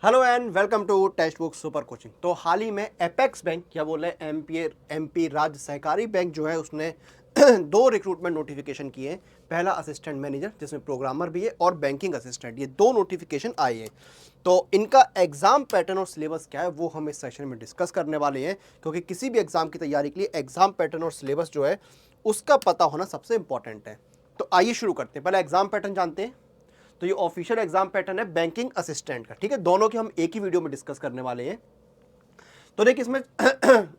Hello and welcome to text book super coaching. तो हाल ही में एपेक्स बैंक क्या बोले एमपी राज्य सहकारी बैंक जो है उसने दो रिक्रूटमेंट नोटिफिकेशन किए हैं। पहला असिस्टेंट मैनेजर जिसमें प्रोग्रामर भी है और बैंकिंग असिस्टेंट, ये दो नोटिफिकेशन आए हैं। तो इनका एग्जाम पैटर्न और सिलेबस क्या है वो हम इस सेशन में डिस्कस करने वाले हैं, क्योंकि किसी भी एग्जाम की तैयारी के लिए एग्जाम पैटर्न और सिलेबस जो है उसका पता होना सबसे इंपॉर्टेंट है। तो आइए शुरू करते हैं। पहले एग्जाम पैटर्न जानते हैं। तो ये ऑफिशियल एग्जाम पैटर्न है बैंकिंग असिस्टेंट का, ठीक है। दोनों की हम एक ही वीडियो में डिस्कस करने वाले हैं। तो देखिए इसमें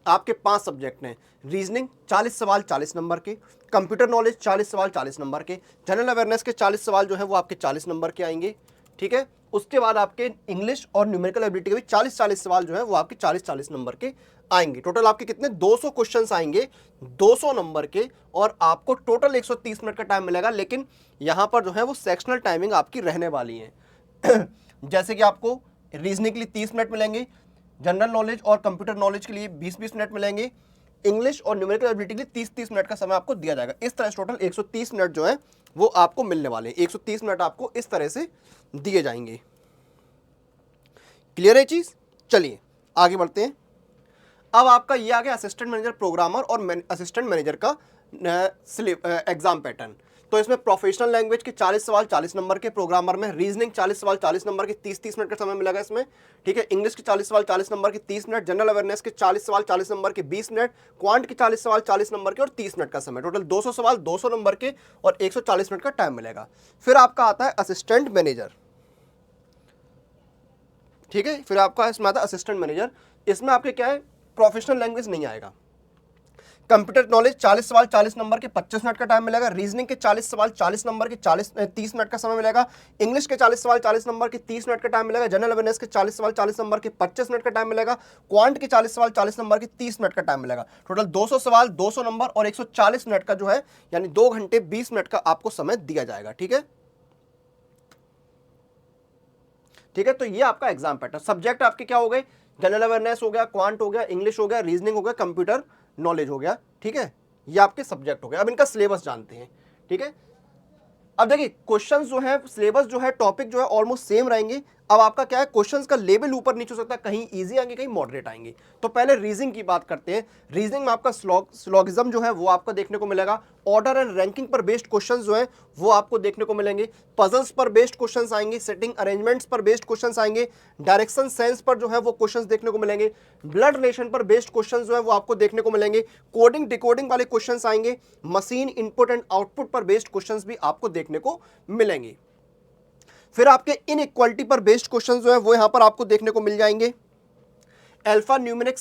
आपके 5 सब्जेक्ट हैं। रीजनिंग 40 सवाल 40 नंबर के, कंप्यूटर नॉलेज 40 सवाल 40 नंबर के, जनरल अवेयरनेस के 40 सवाल जो है वो आपके 40 नंबर के आएंगे, ठीक है। उसके बाद आपके इंग्लिश और न्यूमेरिकल एबिलिटी के भी 40-40 सवाल जो है वो आपके 40-40 नंबर के आएंगे। टोटल आपके कितने 200 क्वेश्चंस आएंगे 200 नंबर के, और आपको टोटल 130 मिनट का टाइम मिलेगा। लेकिन यहाँ पर जो है वो सेक्शनल टाइमिंग आपकी रहने वाली है जैसे कि आपको रीजनिंग के लिए 30 मिनट मिलेंगे, जनरल नॉलेज और कंप्यूटर नॉलेज के लिए 20-20 मिनट मिलेंगे, इंग्लिश और न्यूमेरिकल एबिलिटी के लिए 30-30 मिनट का समय आपको दिया जाएगा। इस तरह से टोटल 130 मिनट जो है वो आपको मिलने वाले हैं। 130 मिनट आपको इस तरह से दिए जाएंगे। क्लियर है चीज? चलिए आगे बढ़ते हैं। अब आपका ये आ गया असिस्टेंट मैनेजर प्रोग्रामर और असिस्टेंट मैनेजर का एग्जाम पैटर्न। तो इसमें प्रोफेशनल लैंग्वेज के 40 सवाल 40 नंबर के, प्रोग्रामर में रीजनिंग 40 सवाल 40 नंबर के 30-30 मिनट का समय मिलेगा इसमें, ठीक है। इंग्लिश के 40 सवाल 40 नंबर के 30 मिनट, जनरल अवेयरनेस के 40 सवाल 40 नंबर के 20 मिनट, क्वांट के 40 सवाल 40 नंबर के और 30 मिनट का समय। टोटल 200 सवाल 200 नंबर के और 140 मिनट का टाइम मिलेगा। फिर आपका आता है असिस्टेंट मैनेजर, ठीक है। फिर आपका इसमें आता है असिस्टेंट मैनेजर। इसमें आपके क्या है, प्रोफेशनल लैंग्वेज नहीं आएगा। कंप्यूटर नॉलेज 40 सवाल 40 नंबर के 25 मिनट का टाइम मिलेगा, रीजनिंग के 40 सवाल 40 नंबर के 30 मिनट का समय मिलेगा, इंग्लिश के 40 सवाल 40 नंबर के 30 मिनट का टाइम मिलेगा, जनरल अवेयरनेस के 40 सवाल 40 नंबर के 25 मिनट का टाइम मिलेगा, क्वांट के 40 सवाल 40 नंबर के 30 मिनट का टाइम मिलेगा। टोटल 200 सवाल 200 नंबर और 140 मिनट का जो है यानी 2 घंटे 20 मिनट का आपको समय दिया जाएगा, ठीक है। ठीक है, तो ये आपका एग्जाम पैटर्न। सब्जेक्ट आपके क्या हो गए, जनरल अवेयरनेस हो गया, क्वांट हो गया, इंग्लिश हो गया, रीजनिंग हो गया, कंप्यूटर नॉलेज हो गया, ठीक है। ये आपके सब्जेक्ट हो गए। अब इनका सिलेबस जानते हैं, ठीक है। अब देखिए क्वेश्चंस जो है, सिलेबस जो है, टॉपिक जो है ऑलमोस्ट सेम रहेंगे। अब आपका क्या है, क्वेश्चंस का लेवल ऊपर नीचे हो सकता है, कहीं इजी आएंगे कहीं मॉडरेट आएंगे। तो पहले रीजनिंग की बात करते हैं। रीजनिंग में आपका स्लॉगिज्म जो है वो आपको देखने को मिलेगा, ऑर्डर एंड रैंकिंग पर बेस्ड क्वेश्चंस जो है वो आपको देखने को मिलेंगे, पजल्स पर बेस्ड क्वेश्चंस आएंगे, सेटिंग अरेंजमेंट्स पर बेस्ड क्वेश्चंस आएंगे, डायरेक्शन सेंस पर जो है वो क्वेश्चंस देखने को मिलेंगे, ब्लड रिलेशन पर बेस्ड क्वेश्चंस जो है वो आपको देखने को मिलेंगे, कोडिंग डिकोडिंग वाले क्वेश्चंस आएंगे, मशीन इनपुट एंड आउटपुट पर बेस्ड क्वेश्चंस भी आपको देखने को मिलेंगे। फिर आपके इनइक्वालिटी पर बेस्ड क्वेश्चंस जो है वो यहां पर आपको देखने को मिल जाएंगे। अल्फा न्यूमेरिक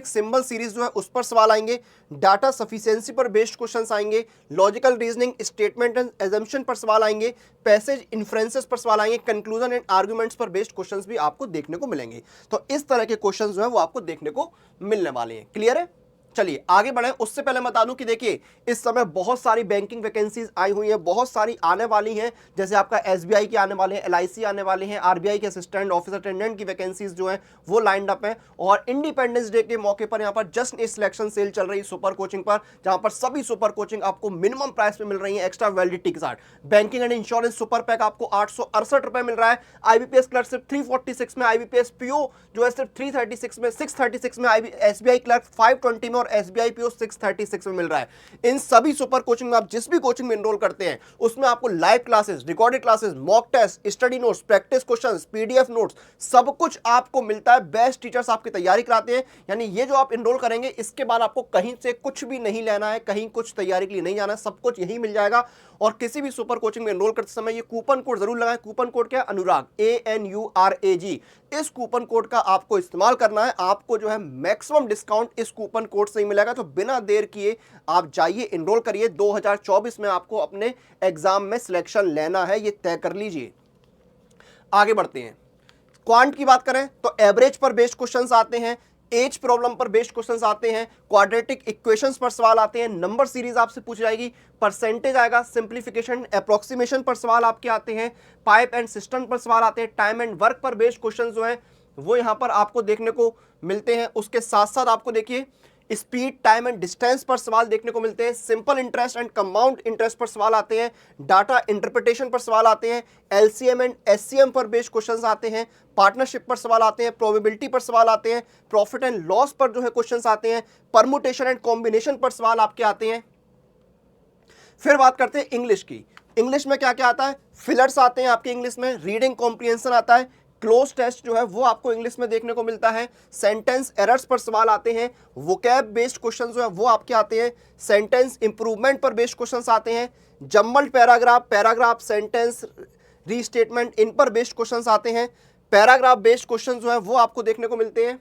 सिंबल सीरीज जो है उस पर सवाल आएंगे, डाटा सफिशिएंसी पर बेस्ड क्वेश्चंस आएंगे, logical reasoning, statement and assumption पर सवाल आएंगे, पैसेज इन्फ्रेंसेस पर सवाल आएंगे, कंक्लूजन एंड आर्गुमेंट्स पर बेस्ड क्वेश्चंस भी आपको देखने को मिलेंगे। तो इस तरह के क्वेश्चंस जो है वो आपको देखने को मिलने वाले हैं। क्लियर है? चलिए आगे बढ़े। उससे पहले बता दूं कि देखिए इस समय बहुत सारी बैंकिंग वैकेंसीज आई हुई हैं, बहुत सारी आने वाली हैं। जैसे आपका एसबीआई की आने वाले हैं, एलआईसी आने वाले हैं, आरबीआई के असिस्टेंट ऑफिस अटेंडेंट की वैकेंसीज जो है वो लाइंड अप है। और इंडिपेंडेंस डे के मौके पर यहाँ पर जस्ट ए सिलेक्शन सेल चल रही है सुपर कोचिंग पर, जहां पर सभी सुपर कोचिंग आपको मिनिमम प्राइस में मिल रही है एक्स्ट्रा वैलिडिटी के साथ। Banking and insurance super pack आपको 868 रुपए मिल रहा है, आईबीपीएस क्लर्क सिर्फ 346 में, आईबीपीएस पीओ जो है सिर्फ 336 में, 636 में, एसबीआई क्लर्क 520 में और एसबीआई पीओ 636 में मिल रहा है। इन सभी सुपर कोचिंग में आप जिस भी कोचिंग में एनरोल करते हैं उसमें आपको live classes, recorded classes, mock test, study notes, practice questions, PDF notes, सब कुछ आपको मिलता है। बेस्ट टीचर्स आपकी तैयारी कराते हैं। यानी ये जो आप एनरोल करेंगे इसके बाद आपको कहीं से कुछ भी नहीं लेना है, कहीं कुछ तैयारी के लिए नहीं जाना है, सब कुछ यही मिल जाएगा। और किसी भी सुपर कोचिंग में एनरोल करते समय ये कूपन कोड जरूर लगाएं। कूपन कोड क्या है? अनुराग, ANURAG। इस कूपन कोड का आपको इस्तेमाल करना है। आपको जो है मैक्सिमम डिस्काउंट इस कूपन कोड से ही मिलेगा। तो बिना देर किए आप जाइए, एनरोल करिए। 2024 में आपको अपने एग्जाम में सिलेक्शन लेना है, ये तय कर लीजिए। आगे बढ़ते हैं। क्वांट की बात करें तो एवरेज पर बेस्ड क्वेश्चंस आते हैं, एज प्रॉब्लम पर बेस्ड क्वेश्चंस आते हैं, क्वाड्रेटिक इक्वेशंस पर सवाल आते हैं, नंबर सीरीज आपसे पूछ जाएगी, परसेंटेज आएगा, सिंप्लीफिकेशन अप्रोक्सीमेशन पर सवाल आपके आते हैं, पाइप एंड सिस्टम पर सवाल आते हैं, टाइम एंड वर्क पर बेस्ड क्वेश्चंस जो है वो यहां पर आपको देखने को मिलते हैं। उसके साथ साथ आपको देखिए स्पीड, टाइम एंड डिस्टेंस पर सवाल देखने को मिलते हैं, simple interest and compound interest पर सवाल आते हैं, डाटा इंटरप्रिटेशन पर सवाल आते हैं, एलसीएम एंड एससीएम पर बेस्ड क्वेश्चंस आते हैं, पार्टनरशिप पर सवाल आते हैं, प्रोबेबिलिटी पर सवाल आते हैं, प्रॉफिट एंड लॉस पर जो है क्वेश्चंस आते हैं, परमुटेशन एंड कॉम्बिनेशन पर सवाल आपके आते हैं। फिर बात करते हैं इंग्लिश की। इंग्लिश में क्या क्या आता है, फिलर्स आते हैं आपके इंग्लिश में, रीडिंग कॉम्प्रिहेंशन आता है, क्लोज टेस्ट जो है वो आपको इंग्लिश में देखने को मिलता है, सेंटेंस एरर्स पर सवाल आते हैं, वोकैब बेस्ड क्वेश्चन जो है वो आपके आते हैं, सेंटेंस इंप्रूवमेंट पर बेस्ड क्वेश्चन आते हैं, jumbled paragraph, paragraph, sentence restatement, इन पर बेस्ड क्वेश्चन आते हैं, पैराग्राफ बेस्ड क्वेश्चन जो है वो आपको देखने को मिलते हैं।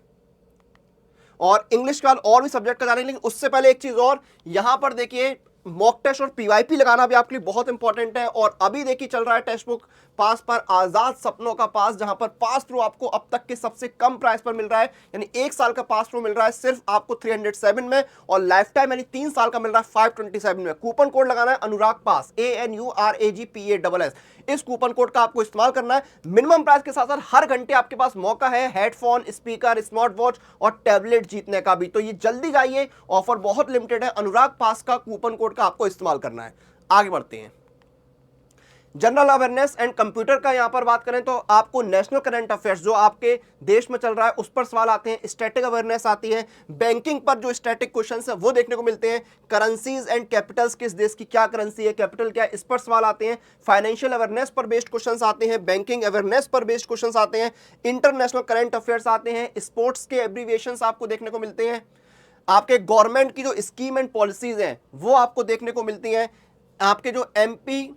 और इंग्लिश के बाद और भी सब्जेक्ट का जानेंगे, लेकिन उससे पहले एक चीज और, यहां पर देखिए मॉक टेस्ट और पीवाईपी लगाना भी आपके लिए बहुत इंपॉर्टेंट है। और अभी देखिए चल रहा है टेक्स्ट बुक पास पर आजाद सपनों का पास, जहां पर पास प्रो आपको अब तक के सबसे कम प्राइस पर मिल रहा है, यानी 1 साल का पास प्रो मिल रहा है सिर्फ आपको 307 में, और लाइफ टाइम यानी 3 साल का मिल रहा है 527 में। कूपन कोड लगाना है अनुराग पास, ANURAGPASS। इस कूपन कोड का आपको इस्तेमाल करना है। मिनिमम प्राइस के साथ साथ हर घंटे आपके पास मौका है हेडफोन, स्पीकर, स्मार्ट वॉच और टैबलेट जीतने का भी। तो ये जल्दी जाइए, ऑफर बहुत लिमिटेड है। अनुराग पास का कूपन कोड का आपको इस्तेमाल करना है। आगे बढ़ते हैं, जनरल अवेयरनेस एंड कंप्यूटर का यहां पर बात करें तो आपको नेशनल करंट अफेयर्स जो आपके देश में चल रहा है उस पर सवाल आते हैं, स्टैटिक अवेयरनेस आती है, बैंकिंग पर जो स्टैटिक क्वेश्चंस है वो देखने को मिलते हैं, करेंसीज एंड कैपिटल्स, किस देश की क्या करेंसी है, कैपिटल क्या है, इस पर सवाल आते हैं, फाइनेंशियल अवेयरनेस पर बेस्ड क्वेश्चंस आते हैं, बैंकिंग अवेयरनेस पर बेस्ड क्वेश्चंस आते हैं, इंटरनेशनल करंट अफेयर्स आते हैं, स्पोर्ट्स के एब्रीविएशंस आपको देखने को मिलते हैं, आपके गवर्नमेंट की जो स्कीम एंड पॉलिसीज हैं वो आपको देखने को मिलती हैं, आपके जो एमपी,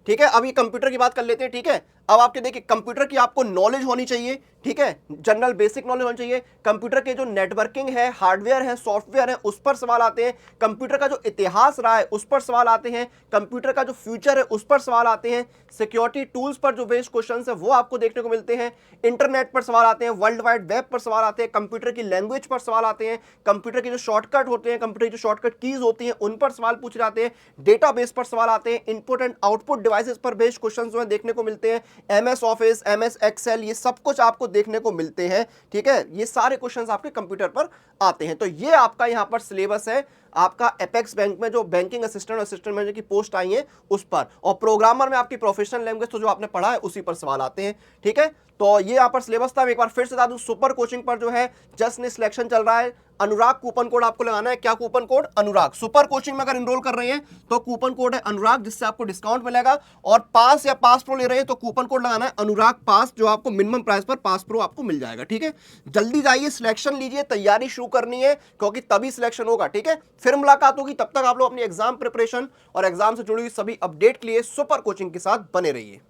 ठीक है। अब ये कंप्यूटर की बात कर लेते हैं, ठीक है। अब आपके देखिए कंप्यूटर की आपको नॉलेज होनी चाहिए, ठीक है, जनरल बेसिक नॉलेज होनी चाहिए। कंप्यूटर के जो नेटवर्किंग है, हार्डवेयर है, सॉफ्टवेयर है, उस पर सवाल आते हैं। कंप्यूटर का जो इतिहास रहा है उस पर सवाल आते हैं। कंप्यूटर का जो फ्यूचर है उस पर सवाल आते हैं। सिक्योरिटी टूल्स पर जो बेस्ड क्वेश्चन है वो आपको देखने को मिलते हैं। इंटरनेट पर सवाल आते हैं, वर्ल्ड वाइड वेब पर सवाल आते हैं, कंप्यूटर की लैंग्वेज पर सवाल आते हैं, कंप्यूटर की जो शॉर्टकट होते हैं, कंप्यूटर की जो शॉर्टकट कीज होती हैं उन पर सवाल पूछे जाते हैं, डेटाबेस पर सवाल आते हैं, इनपुट एंड आउटपुट डिवाइसेस पर बेस्ड क्वेश्चन जो है देखने को मिलते हैं, MS ऑफिस, MS एक्सेल, ये सब कुछ आपको देखने को मिलते हैं, ठीक है। ये सारे क्वेश्चंस आपके कंप्यूटर पर आते हैं। तो ये आपका यहां पर सिलेबस है आपका एपेक्स बैंक में जो बैंकिंग असिस्टेंट और असिस्टेंट मैनेजर की पोस्ट आई है उस पर, और प्रोग्रामर में आपकी प्रोफेशनल लैंग्वेज तो जो आपने पढ़ा है उसी पर सवाल आते हैं, ठीक है। तो ये यहाँ पर सिलेबस था। एक बार फिर से बता दूं, सुपर कोचिंग पर जो है जस्ट ने सिलेक्शन चल रहा है, अनुराग कूपन कोड आपको लगाना है। क्या कूपन कोड? अनुराग। सुपर कोचिंग में अगर एनरोल कर रहे हैं तो कूपन कोड है अनुराग, जिससे आपको डिस्काउंट मिलेगा। और पास या पास प्रो ले रहे हैं तो कूपन कोड लगाना है अनुराग पास, जो आपको मिनिमम प्राइस पर पास प्रो आपको मिल जाएगा, ठीक है। जल्दी जाइए, सिलेक्शन लीजिए, तैयारी शुरू करनी है क्योंकि तभी सिलेक्शन होगा, ठीक है। फिर मुलाकात होगी, तब तक आप लोग अपनी एग्जाम प्रिपरेशन और एग्जाम से जुड़ी हुई सभी अपडेट के लिए सुपर कोचिंग के साथ बने रहिए।